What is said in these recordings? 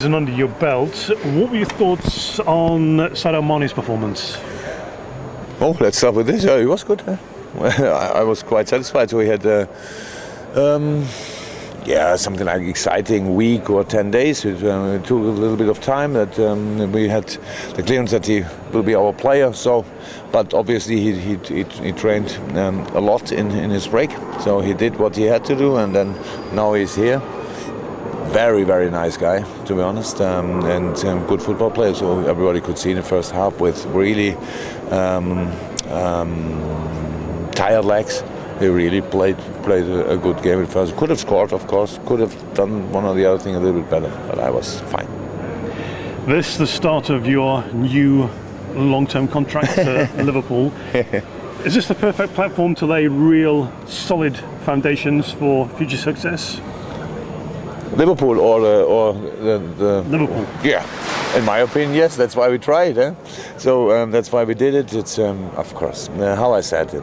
And under your belt, what were your thoughts on Sadio Mane's performance? Oh, let's start with this. He was good. I was quite satisfied. So we had, something like exciting week or 10 days. It took a little bit of time. That we had the clearance that he will be our player. So, but obviously he trained a lot in his break. So he did what he had to do, and then now he's here. Very, very nice guy, to be honest, and good football player. So everybody could see in the first half with really tired legs. He really played a good game at first. Could have scored, of course. Could have done one or the other thing a little bit better, but I was fine. This is the start of your new long-term contract at Liverpool. Is this the perfect platform to lay real solid foundations for future success? Liverpool or the Liverpool. Yeah, in my opinion, yes. That's why we tried. So that's why we did it. It's of course how I said it.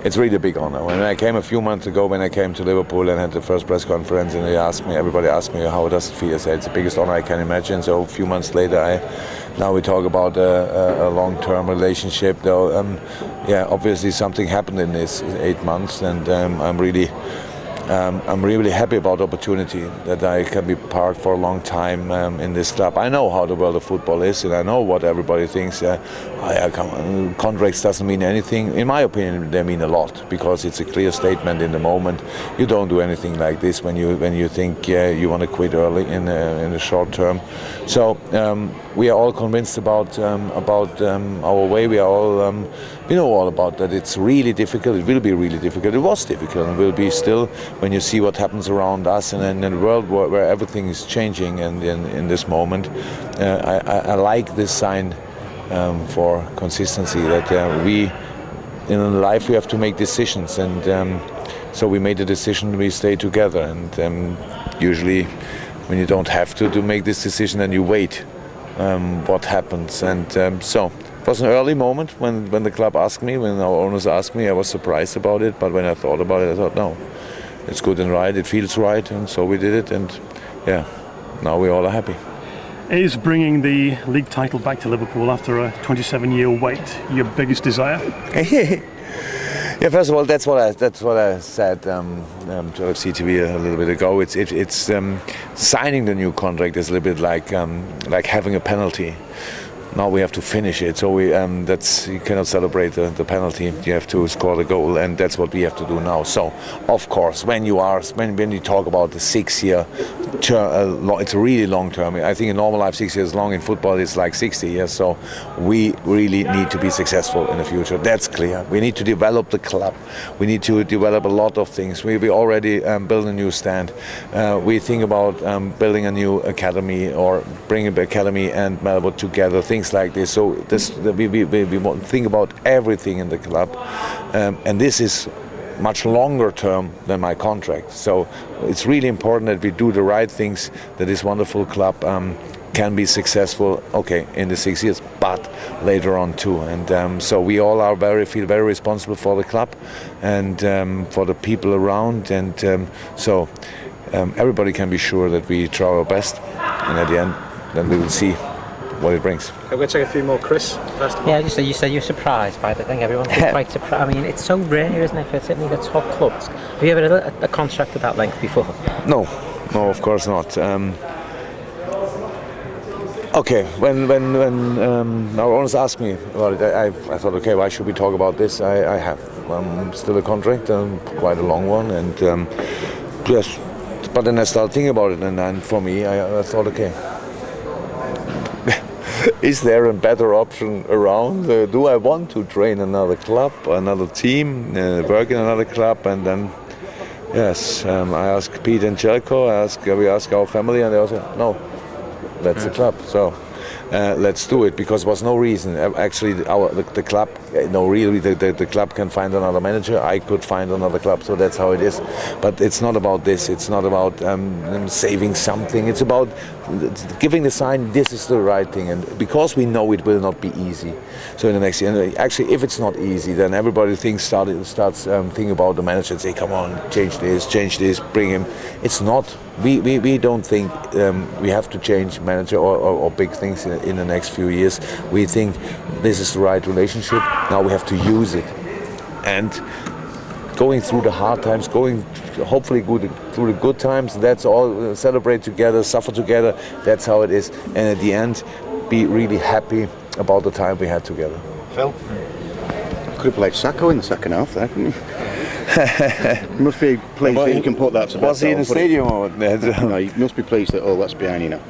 It's really a big honor. When I came a few months ago, when I came to Liverpool and had the first press conference, and everybody asked me, how does it feel? I said, it's the biggest honor I can imagine. So a few months later, now we talk about a long-term relationship. Though, obviously something happened in this 8 months, and I'm really happy about the opportunity that I can be part for a long time in this club. I know how the world of football is, and I know what everybody thinks. Contracts doesn't mean anything. In my opinion, they mean a lot, because it's a clear statement in the moment. You don't do anything like this when you think you want to quit early in the short term. So we are all convinced about our way. We are all we know all about that. It's really difficult. It will be really difficult. It was difficult, and will be still when you see what happens around us and in a world where everything is changing. And in this moment, I like this sign for consistency, that we in life we have to make decisions, and so we made a decision. We stay together, and usually when you don't have to make this decision, then you wait what happens. And so it was an early moment when the club asked me, when our owners asked me. I was surprised about it, but when I thought about it, I thought, no, it's good and right, it feels right, and so we did it, and now we all are happy. Is bringing the league title back to Liverpool after a 27-year wait your biggest desire? Yeah, first of all, that's what I said to FCTV a little bit ago. It's signing the new contract is a little bit like having a penalty. Now we have to finish it, so you cannot celebrate the penalty. You have to score the goal, and that's what we have to do now. So, of course, when you talk about the 6-year term, it's really long term. I think in normal life 6 years long. In football, it's like 60 years. So we really need to be successful in the future. That's clear. We need to develop the club. We need to develop a lot of things. We already built a new stand. We think about building a new academy, or bringing the academy and Melbourne together. Things like this. So we want to think about everything in the club, and this is much longer term than my contract. So it's really important that we do the right things, that this wonderful club can be successful, in the 6 years, but later on too. And so we all feel very responsible for the club and for the people around. And so everybody can be sure that we try our best, and at the end, then we will see what it brings. I'm going to take a few more, Chris. First of all. Yeah, you said you're surprised by the thing. Everyone's quite surprised. I mean, it's so rare, isn't it, for certainly the top clubs? Have you ever had a contract of that length before? No, of course not. When our owners asked me about it, I thought, why should we talk about this? I have still a contract, quite a long one, and yes. But then I started thinking about it, and for me, I thought, is there a better option around? Do I want to train another club, another team, work in another club? And then, yes, I asked Pete and Jelko, we asked our family, and they all said, no, that's the club. So let's do it, because there was no reason. Actually, the club No, really, the club can find another manager. I could find another club, so that's how it is. But it's not about this. It's not about saving something. It's about giving the sign, this is the right thing. And because we know it will not be easy. So in the next year, and actually, if it's not easy, then everybody starts thinking about the manager and say, come on, change this, bring him. It's not. We don't think we have to change manager or big things in the next few years. We think this is the right relationship. Now we have to use it. And going through the hard times, going hopefully through the good times, that's all. Celebrate together, suffer together. That's how it is. And at the end, be really happy about the time we had together. Phil? Could have played Sacco in the second half there, couldn't you? You must be pleased that you can put that to bed. Was he in the stadium? No, you must be pleased that all that's behind you now.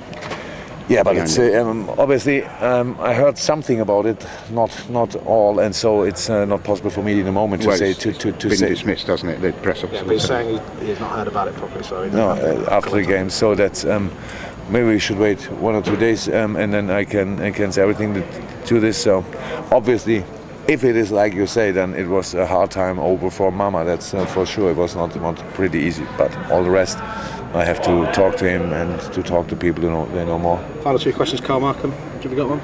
Yeah, but it's obviously I heard something about it, not all, and so it's not possible for me in the moment to say to been say. dismissed, hasn't it? The press officer. Yeah, but he's saying he's not heard about it properly, so he No, doesn't have to after the comment on game. So that's maybe we should wait 1 or 2 days, and then I can say everything to this. So obviously, if it is like you say, then it was a hard time over for Mama. That's for sure. It was not pretty easy, but all the rest, I have to talk to him and to talk to people who know more. Final 2 questions, Carl Markham. Have you got one?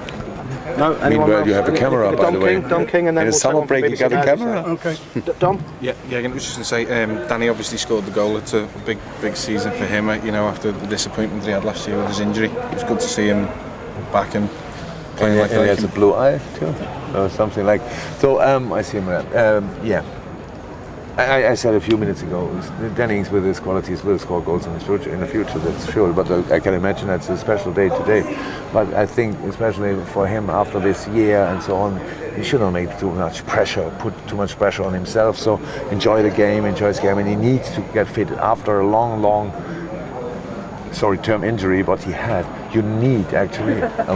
No, anyone Meanwhile, else? you have a camera, by the way. Dom King, and then in the we'll summer take break, one you from got a BBC camera. Okay. Dom? Yeah, I was just going to say, Danny obviously scored the goal. It's a big season for him, after the disappointment that he had last year with his injury. It was good to see him back and playing like And he that. has a blue eye too, or something like. So I see him. Yeah. I said a few minutes ago, Dennings with his qualities will score goals in the future. That's sure. But I can imagine that's a special day today. But I think, especially for him after this year and so on, he shouldn't make too much pressure, put too much pressure on himself. So enjoy the game, and he needs to get fit after a long term injury. What he had, you need actually a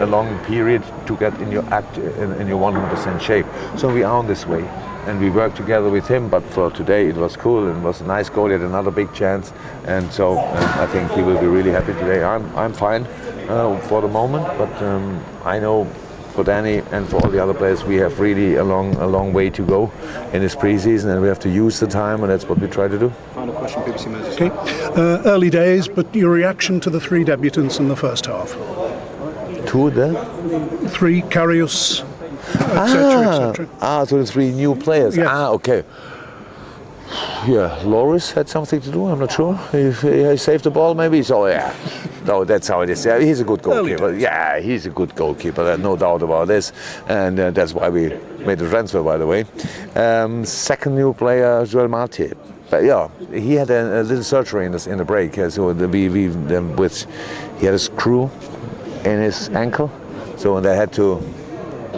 long period to get in your 100% shape. So we are on this way. And we worked together with him, but for today it was cool and it was a nice goal. He had another big chance, and so I think he will be really happy today. I'm fine for the moment, but I know for Danny and for all the other players, we have really a long way to go in this pre-season, and we have to use the time, and that's what we try to do. Final question, BBC Measures. Okay. Early days, but your reaction to the 3 debutants in the first half? To the 3, Karius, etc. to the 3 new players. Yes. Okay. Yeah, Loris had something to do. I'm not sure. He saved the ball, maybe. So yeah, no, that's how it is. Yeah, he's a good goalkeeper. Yeah, he's a good goalkeeper. There's no doubt about this, and that's why we made the transfer, by the way. Second new player, Joel Matip. But yeah, he had a little surgery in the break. So he had a screw in his ankle, so they had to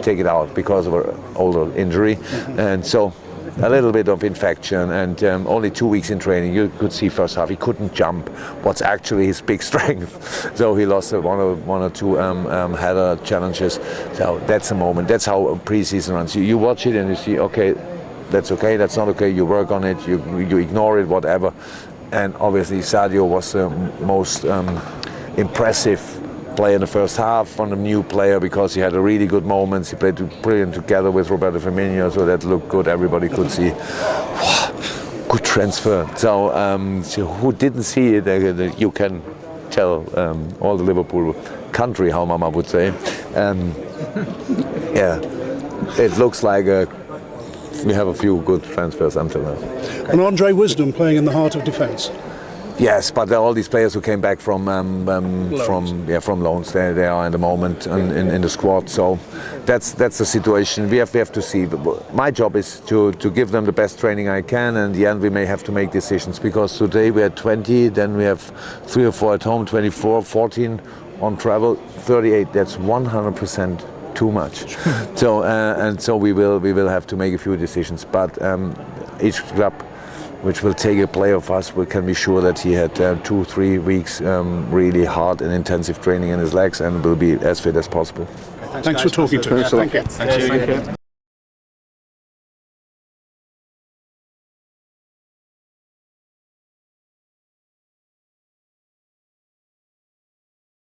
take it out because of an older injury, and so a little bit of infection, and only 2 weeks in training. You could see first half he couldn't jump, what's actually his big strength. So he lost one or two header challenges. So that's a moment. That's how pre-season runs. You watch it and you see, okay, that's not okay. You work on it. You ignore it, whatever. And obviously Sadio was the most impressive player in the first half from the new player, because he had a really good moments. He played brilliant together with Roberto Firmino, so that looked good. Everybody could see. Good transfer. So who didn't see it, you can tell all the Liverpool country, how Mama would say. Yeah, it looks like we have a few good transfers until now. And Andre Wisdom playing in the heart of defence. Yes, but there are all these players who came back from loans. They are in the moment in the squad. So that's the situation. We have to see. My job is to give them the best training I can, and in the end we may have to make decisions, because today we had 20, then we have 3 or 4 at home, 24, 14 on travel, 38. That's 100% too much. So we will have to make a few decisions. But each club which will take a player of us, we can be sure that he had 2-3 weeks really hard and intensive training in his legs, and will be as fit as possible. Thanks for talking to us. Thank you.